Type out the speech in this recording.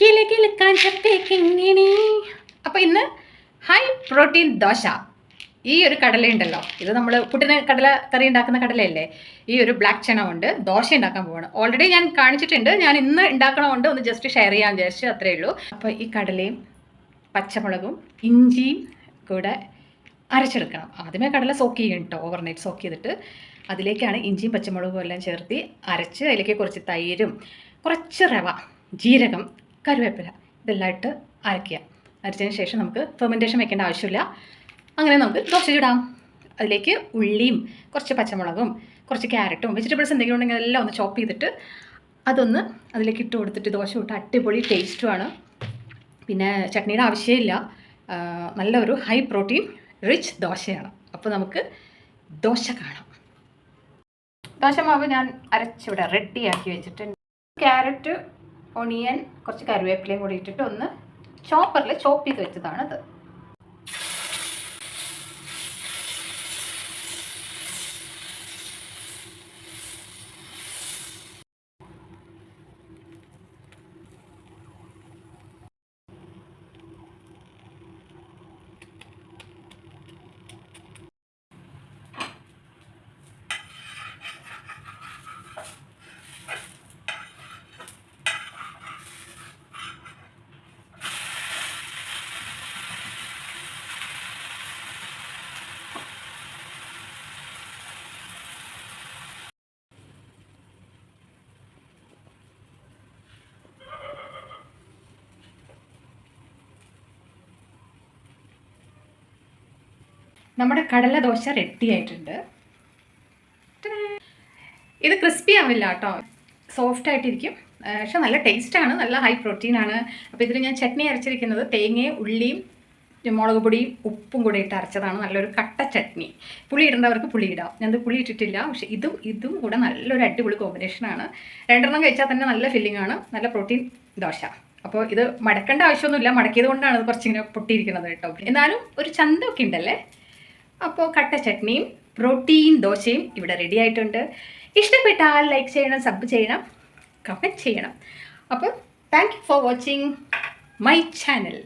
കിലകിലക്കാഞ്ചത്തേക്കിങ്ങനെ. അപ്പോൾ ഇന്ന് high protein dosa. ഈ ഒരു കടലയുണ്ടല്ലോ, ഇത് നമ്മൾ പുട്ടിന് കടല കറി ഉണ്ടാക്കുന്ന കടലയല്ലേ. ഈ ഒരു ബ്ലാക്ക് ചന കൊണ്ട് ദോശ ഉണ്ടാക്കാൻ പോവാണ്. ഓൾറെഡി ഞാൻ കാണിച്ചിട്ടുണ്ട്. ഞാൻ ഇന്ന് ഉണ്ടാക്കണമുണ്ട്, ഒന്ന് ജസ്റ്റ് ഷെയർ ചെയ്യാൻ വിചാരിച്ചു, അത്രയേ ഉള്ളൂ. അപ്പോൾ ഈ കടലയും പച്ചമുളകും ഇഞ്ചിയും കൂടെ അരച്ചെടുക്കണം. ആദ്യമേ കടല സോക്ക് ചെയ്യണം കേട്ടോ, ഓവർനൈറ്റ് സോക്ക് ചെയ്തിട്ട് അതിലേക്കാണ് ഇഞ്ചിയും പച്ചമുളകും എല്ലാം ചേർത്ത് അരച്ച് അതിലേക്ക് കുറച്ച് തൈരും കുറച്ച് റവ, ജീരകം, കറിവേപ്പില ഇതെല്ലാം ഇട്ട് അരയ്ക്കുക. അരച്ചതിന് ശേഷം നമുക്ക് ഫെർമെൻറ്റേഷൻ വെക്കേണ്ട ആവശ്യമില്ല. അങ്ങനെ നമുക്ക് ദോശ ചുടാം. അതിലേക്ക് ഉള്ളിയും കുറച്ച് പച്ചമുളകും കുറച്ച് ക്യാരറ്റും വെജിറ്റബിൾസ് എന്തെങ്കിലും ഉണ്ടെങ്കിൽ അതെല്ലാം ഒന്ന് ചോപ്പ് ചെയ്തിട്ട് അതൊന്ന് അതിലേക്ക് ഇട്ട് കൊടുത്തിട്ട് ദോശ ചുട്ട് അടിപൊളി ടേസ്റ്റുമാണ്. പിന്നെ ചട്നിയുടെ ആവശ്യമില്ല. നല്ലൊരു ഹൈ പ്രോട്ടീൻ റിച്ച് ദോശയാണ്. അപ്പോൾ നമുക്ക് ദോശ കാണാം. ദോശമാവ് ഞാൻ അരച്ചിവിടെ റെഡിയാക്കി വെച്ചിട്ടുണ്ട്. ക്യാരറ്റ്, ഒണിയൻ, കുറച്ച് കറിവേപ്പിലയും കൂടി ഇട്ടിട്ട് ഒന്ന് ചോപ്പറിൽ ചോപ്പ് ചെയ്ത് വെച്ചതാണത്. നമ്മുടെ കടല ദോശ റെഡി ആയിട്ടുണ്ട്. ഇത് ക്രിസ്പി ആവില്ല കേട്ടോ, സോഫ്റ്റ് ആയിട്ടിരിക്കും. പക്ഷെ നല്ല ടേസ്റ്റാണ്, നല്ല ഹൈ പ്രോട്ടീനാണ്. അപ്പോൾ ഇതിൽ ഞാൻ ചട്നി അരച്ചിരിക്കുന്നത് തേങ്ങയും ഉള്ളിയും മുളക് പൊടിയും ഉപ്പും കൂടെ ഇട്ട് അരച്ചതാണ്. നല്ലൊരു കട്ട ചട്നി. പുളി ഇടേണ്ടവർക്ക് പുളി ഇടാം. ഞാനത് പുളി ഇട്ടിട്ടില്ല. പക്ഷേ ഇതും കൂടെ നല്ലൊരു അടിപൊളി കോമ്പിനേഷനാണ്. രണ്ടെണ്ണം കഴിച്ചാൽ തന്നെ നല്ല ഫില്ലിംഗ് ആണ്, നല്ല പ്രോട്ടീൻ ദോശ. അപ്പോൾ ഇത് മടക്കേണ്ട ആവശ്യമൊന്നുമില്ല, മടക്കിയത് കൊണ്ടാണ് ഇത് കുറച്ചിങ്ങനെ പൊട്ടിയിരിക്കുന്നത് കേട്ടോ. എന്നാലും ഒരു ചന്തമൊക്കെ ഉണ്ടല്ലേ. അപ്പോൾ കട്ട ചട്നിയും പ്രോട്ടീൻ ദോശയും ഇവിടെ റെഡി ആയിട്ടുണ്ട്. ഇഷ്ടപ്പെട്ടാൽ ലൈക്ക് ചെയ്യണം, സബ് ചെയ്യണം, കമൻറ്റ് ചെയ്യണം. അപ്പോൾ thank you for watching my channel.